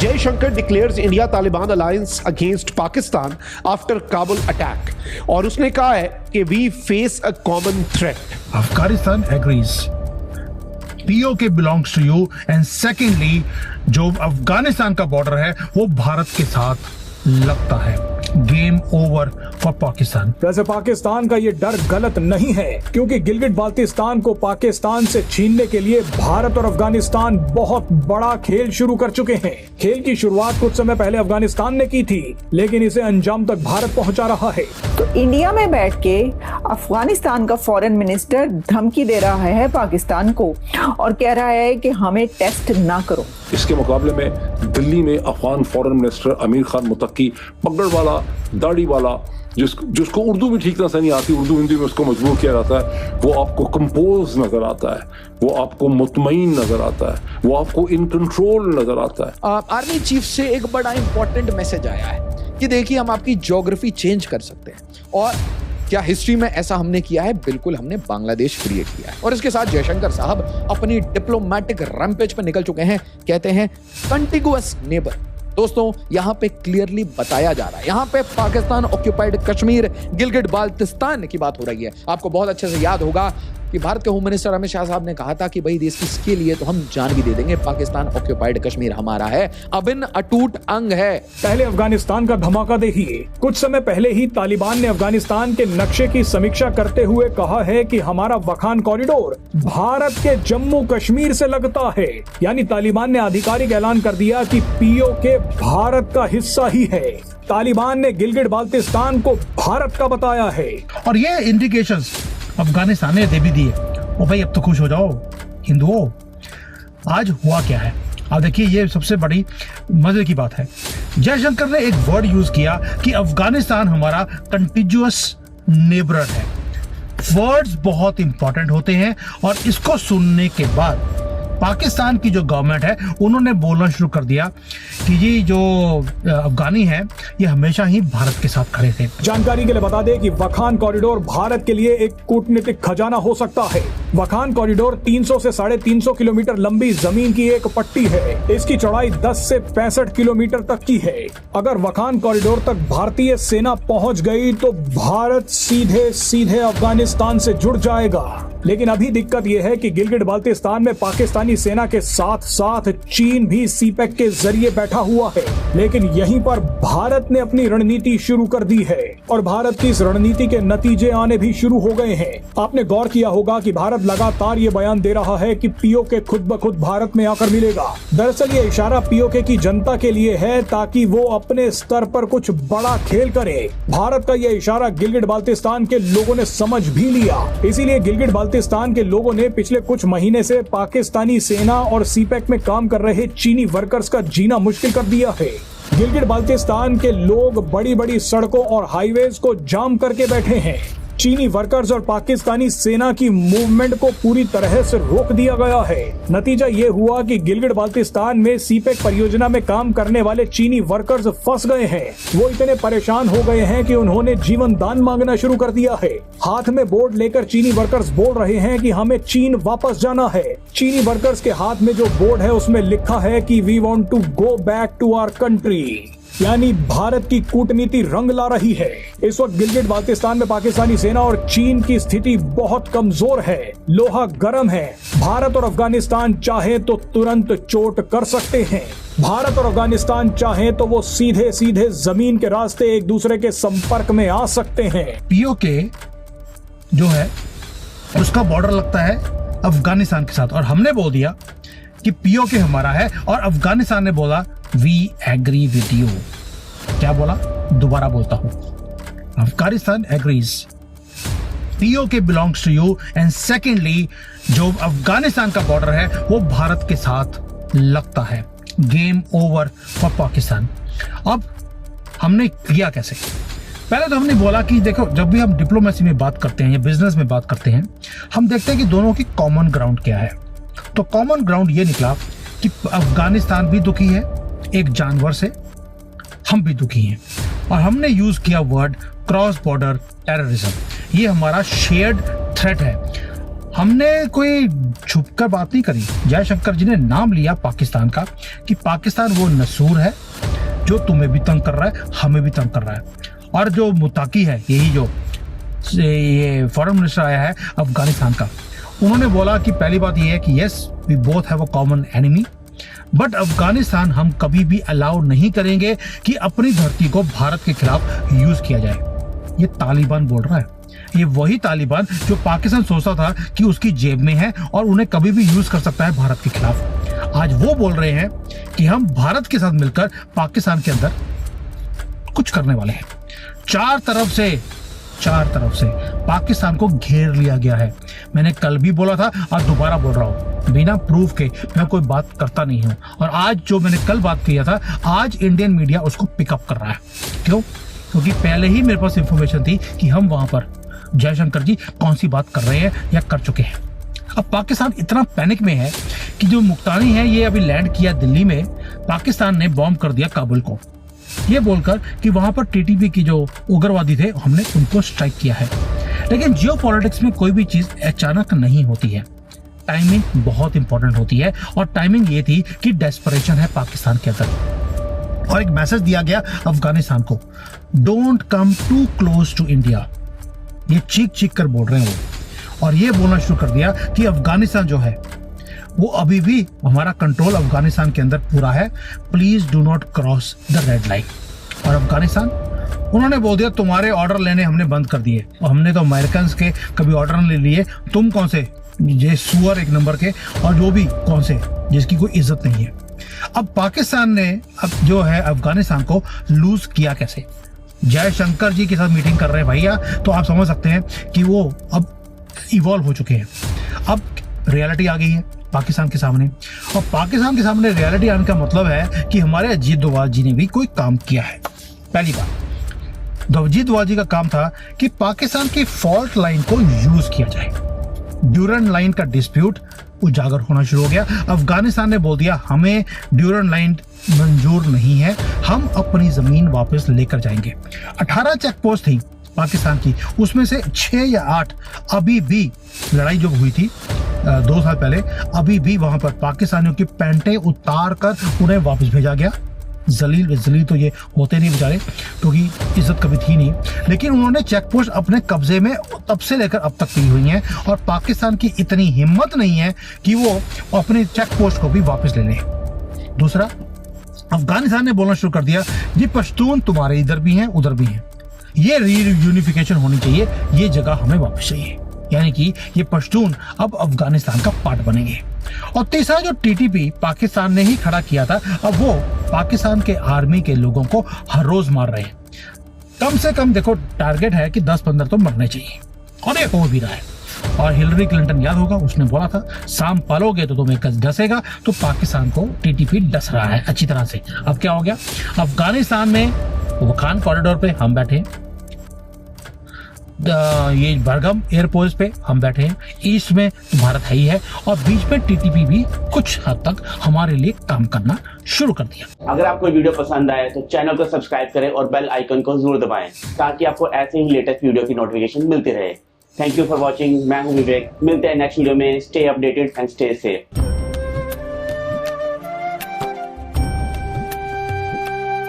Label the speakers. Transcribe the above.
Speaker 1: Jaishankar declares India-Taliban alliance against Pakistan after Kabul attack. और उसने कहा है कि we face a common threat.
Speaker 2: Afghanistan agrees. POK belongs to you and secondly, जो अफगानिस्तान का border है वो भारत के साथ लगता है. Game over for Pakistan.
Speaker 3: वैसे पाकिस्तान का ये डर गलत नहीं है, क्योंकि गिलगिट बाल्टिस्तान को पाकिस्तान से छीनने के लिए भारत और अफगानिस्तान बहुत बड़ा खेल शुरू कर चुके हैं. खेल की शुरुआत कुछ समय पहले अफगानिस्तान ने की थी, लेकिन इसे अंजाम तक भारत पहुंचा रहा है.
Speaker 4: तो इंडिया में बैठ के अफगानिस्तान का फॉरेन मिनिस्टर धमकी दे रहा है पाकिस्तान को और कह रहा है कि हमें टेस्ट ना करो.
Speaker 5: इसके मुकाबले में दिल्ली में अफगान फॉरेन मिनिस्टर अमीर खान मुतक्की, पगड़ वाला, दाढ़ी वाला, जिसको उर्दू भी ठीक तरह से नहीं आती, उर्दू हिंदी में उसको मजबूर किया जाता है, वो आपको कंपोज नजर आता है, वो आपको मुतमईन नजर आता है, वो आपको इन कंट्रोल नजर आता है.
Speaker 6: आर्मी चीफ से एक बड़ा इंपॉर्टेंट मैसेज आया है कि देखिए हम आपकी ज्योग्राफी चेंज कर सकते हैं. और क्या हिस्ट्री में ऐसा हमने किया है? बिल्कुल, हमने बांग्लादेश क्रिएट किया है. और इसके साथ जयशंकर साहब अपनी डिप्लोमेटिक रैम्पेज पर निकल चुके हैं. कहते हैं कंटिगुअस नेबर. दोस्तों, यहां पे क्लियरली बताया जा रहा है, यहां पे पाकिस्तान ऑक्यूपाइड कश्मीर, गिलगिट बाल्टिस्तान की बात हो रही है. आपको बहुत अच्छे से याद होगा कि भारत के होम मिनिस्टर अमित शाह साहब ने कहा था कि भाई देश किसके लिए तो हम जान भी दे देंगे. पाकिस्तान ऑक्यूपाइड कश्मीर हमारा है, अभिन्न अटूट अंग है.
Speaker 3: पहले अफगानिस्तान का धमाका देखिए. कुछ समय पहले ही तालिबान ने अफगानिस्तान के नक्शे की समीक्षा करते हुए कहा है कि हमारा वखान कॉरिडोर भारत के जम्मू कश्मीर से लगता है. यानी तालिबान ने आधिकारिक ऐलान कर दिया कि POK भारत का हिस्सा ही है. तालिबान ने गिलगिट बाल्टिस्तान को भारत का बताया है.
Speaker 2: और ये इंडिकेशंस अफगानिस्तान ने दे भी दिए. ओ भाई, अब तो खुश हो जाओ हिंदुओं. आज हुआ क्या है अब देखिए, ये सबसे बड़ी मजे की बात है. जयशंकर ने एक वर्ड यूज किया कि अफगानिस्तान हमारा कंटिगुअस नेबर है. वर्ड्स बहुत इंपॉर्टेंट होते हैं और इसको सुनने के बाद पाकिस्तान की जो गवर्नमेंट है उन्होंने बोलना शुरू कर दिया कि ये जो अफगानी है ये हमेशा ही भारत के साथ खड़े थे.
Speaker 3: जानकारी के लिए बता दें कि वखान कॉरिडोर भारत के लिए एक कूटनीतिक खजाना हो सकता है. वखान कॉरिडोर 300 से 350 किलोमीटर लंबी जमीन की एक पट्टी है. इसकी चौड़ाई 10 से 65 किलोमीटर तक की है. अगर वखान कॉरिडोर तक भारतीय सेना पहुंच गई तो भारत सीधे सीधे अफगानिस्तान से जुड़ जाएगा. लेकिन अभी दिक्कत यह है कि गिलगिट बाल्टिस्तान में पाकिस्तानी सेना के साथ साथ चीन भी सीपैक के जरिए बैठा हुआ है. लेकिन यहीं पर भारत ने अपनी रणनीति शुरू कर दी है और भारत की इस रणनीति के नतीजे आने भी शुरू हो गए हैं. आपने गौर किया होगा कि भारत लगातार ये बयान दे रहा है कि POK खुद ब खुद भारत में आकर मिलेगा. दरअसल ये इशारा POK की जनता के लिए है ताकि वो अपने स्तर पर कुछ बड़ा खेल करे. भारत का ये इशारा गिलगिट बाल्टिस्तान के लोगों ने समझ भी लिया. इसीलिए गिलगिट बाल्टिस्तान के लोगों ने पिछले कुछ महीने से पाकिस्तानी सेना और सीपैक में काम कर रहे चीनी वर्कर्स का जीना मुश्किल कर दिया है. गिलगिट बाल्टिस्तान के लोग बड़ी बड़ी सड़कों और हाईवेज को जाम करके बैठे हैं. चीनी वर्कर्स और पाकिस्तानी सेना की मूवमेंट को पूरी तरह से रोक दिया गया है. नतीजा ये हुआ कि गिलगिट बाल्टिस्तान में सीपैक परियोजना में काम करने वाले चीनी वर्कर्स फंस गए हैं. वो इतने परेशान हो गए हैं कि उन्होंने जीवन दान मांगना शुरू कर दिया है. हाथ में बोर्ड लेकर चीनी वर्कर्स बोल रहे हैं कि हमें चीन वापस जाना है. चीनी वर्कर्स के हाथ में जो बोर्ड है उसमें लिखा है कि we want to go back to our country. यानी भारत की कूटनीति रंग ला रही है. इस वक्त गिलगिट बाल्टिस्तान में पाकिस्तानी सेना और चीन की स्थिति बहुत कमजोर है. लोहा गर्म है. भारत और अफगानिस्तान चाहे तो तुरंत चोट कर सकते हैं. भारत और अफगानिस्तान चाहे तो वो सीधे सीधे जमीन के रास्ते एक दूसरे के संपर्क में आ सकते हैं.
Speaker 2: POK जो है उसका बॉर्डर लगता है अफगानिस्तान के साथ और हमने बोल दिया कि POK हमारा है और अफगानिस्तान ने बोला वी एग्री विद यू. क्या बोला? दोबारा बोलता हूं. Afghanistan agrees. POK belongs to you and secondly जो अफगानिस्तान का बॉर्डर है वो भारत के साथ लगता है. Game over for Pakistan. अब हमने किया कैसे? पहले तो हमने बोला कि देखो, जब भी हम डिप्लोमेसी में बात करते हैं या बिजनेस में बात करते हैं, हम देखते हैं कि दोनों की कॉमन ग्राउंड क्या है. तो कॉमन ग्राउंड ये निकला कि अफगानिस्तान भी दुखी है एक जानवर से, हम भी दुखी हैं. और हमने यूज किया वर्ड क्रॉस बॉर्डर टेररिज्म. ये हमारा शेयर्ड थ्रेट है. हमने कोई छुपकर बात नहीं करी। जयशंकर जी ने नाम लिया पाकिस्तान का कि पाकिस्तान वो नसूर है जो तुम्हें भी तंग कर रहा है, हमें भी तंग कर रहा है। और जो मुताकी है, यही जो ये फॉरेन मिनिस्टर आया है अफगानिस्तान का, उन्होंने बोला कि पहली बात ये है कि yes we both have a common enemy, but Afghanistan हम कभी भी अलाउ नहीं करेंगे कि अपनी धरती को भारत के खिलाफ यूज किया जाए। ये तालिबान बोल रहा है, ये वही तालिबान जो पाकिस्तान सोचता था कि उसकी जेब में है और उन्हें कभी भी यूज कर सकता है भारत के खिलाफ। आज वो बोल रहे हैं कि हम भारत के साथ मिलकर पाकिस्तान के अंदर कुछ करने वाले हैं। चार तरफ से पाकिस्तान को घेर लिया गया है। मैंने कल भी बोला था और दोबारा बोल रहा हूं, बिना प्रूफ के मैं कोई बात करता नहीं हूं। और आज जो मैंने कल बात किया था, आज इंडियन मीडिया उसको पिकअप कर रहा है। क्यों? क्योंकि पहले ही मेरे पास इंफॉर्मेशन थी कि हम वहां पर जयशंकर जी कौन सी बात कर रहे हैं या कर चुके हैं। अब पाकिस्तान इतना पैनिक में है कि जो मुक्तानी है ये अभी लैंड किया दिल्ली में, पाकिस्तान ने बॉम्ब कर दिया काबुल को, ये बोलकर कि वहां पर टीटीपी की जो उग्रवादी थे हमने उनको स्ट्राइक किया है। लेकिन जियोपॉलिटिक्स में कोई भी चीज अचानक नहीं होती है, टाइमिंग बहुत इंपॉर्टेंट होती है। और टाइमिंग ये थी कि डेस्परेशन है पाकिस्तान के अंदर, और एक मैसेज दिया गया अफगानिस्तान को, don't come too close to India. ये चीख कर बोल रहे हैं वो, और ये बोलना शुरू कर दिया कि अफगानिस्तान जो है वो अभी भी हमारा कंट्रोल अफगानिस्तान के अंदर पूरा है, please do not cross the red line. और अफगानिस्तान, उन्होंने बोल दिया तुम्हारे ऑर्डर लेने हमने बंद कर दिए, और हमने तो अमेरिकन के कभी ऑर्डर नहीं लिए, तुम कौन से ये सुअर एक नंबर के, और जो भी कौन से जिसकी कोई इज्जत नहीं है। अब पाकिस्तान ने अब जो है अफगानिस्तान को लूज किया कैसे? जयशंकर जी के साथ मीटिंग कर रहे हैं भैया, तो आप समझ सकते हैं कि वो अब इवॉल्व हो चुके हैं। अब रियलिटी आ गई है पाकिस्तान के सामने, और पाकिस्तान के सामने रियलिटी आने का मतलब है कि हमारे अजीत डोभाल जी ने भी कोई काम किया है। पहली बात, अजीत डोभाल जी का काम था कि पाकिस्तान की फॉल्ट लाइन को यूज किया जाए। ड्यूरेंट लाइन का डिस्प्यूट उजागर होना शुरू हो गया। अफगानिस्तान ने बोल दिया हमें ड्यूरेंट लाइन मंजूर नहीं है, हम अपनी जमीन वापस लेकर जाएंगे। 18 चेक पोस्ट थी पाकिस्तान की, उसमें से 6 या 8 अभी भी, लड़ाई जो हुई थी 2 साल पहले, अभी भी वहां पर पाकिस्तानियों की पैंटें उतार कर उन्हें वापस भेजा गया। जलील तो ये होते नहीं बेचारे, क्योंकि इज्जत कभी थी नहीं, लेकिन उन्होंने चेक पोस्ट अपने कब्जे में तब से लेकर अब तक की हुई हैं, और पाकिस्तान की इतनी हिम्मत नहीं है कि वो अपने चेक पोस्ट को भी वापस ले लें। दूसरा, अफगानिस्तान ने बोलना शुरू कर दिया जी पश्तून तुम्हारे इधर भी हैं उधर भी हैं, ये रीयूनिफिकेशन होनी चाहिए, ये जगह हमें वापस चाहिए, यानी कि ये पश्तून अब अफगानिस्तान का पार्ट बनेंगे। और तीसरा, जो टीटीपी पाकिस्तान ने ही खड़ा किया था, अब वो पाकिस्तान के आर्मी के लोगों को हर रोज मार रहे हैं। कम से कम देखो टारगेट है कि 10-15 तो मरने चाहिए, और ये हो भी रहा है। और हिलरी क्लिंटन याद होगा, उसने बोला था सांप पालोगे तो तुम्हें डसेगा, तो पाकिस्तान को टीटीपी डस रहा है अच्छी तरह से। अब क्या हो गया, अफगानिस्तान में वखान कॉरिडोर पे हम बैठे हैं, ये बरगम एयरपोर्ट पे हम बैठे हैं, ईस्ट में भारत है ही है, और बीच में टीटीपी भी कुछ हद तक हमारे लिए काम करना शुरू कर दिया।
Speaker 7: अगर आपको वीडियो पसंद आए तो चैनल को सब्सक्राइब करें और बेल आइकन को जरूर दबाएं, ताकि आपको ऐसे ही लेटेस्ट वीडियो की नोटिफिकेशन मिलती रहे। थैंक यू फॉर वॉचिंग, मैं हूं विवेक, मिलते हैं नेक्स्ट वीडियो में। Stay updated and stay safe.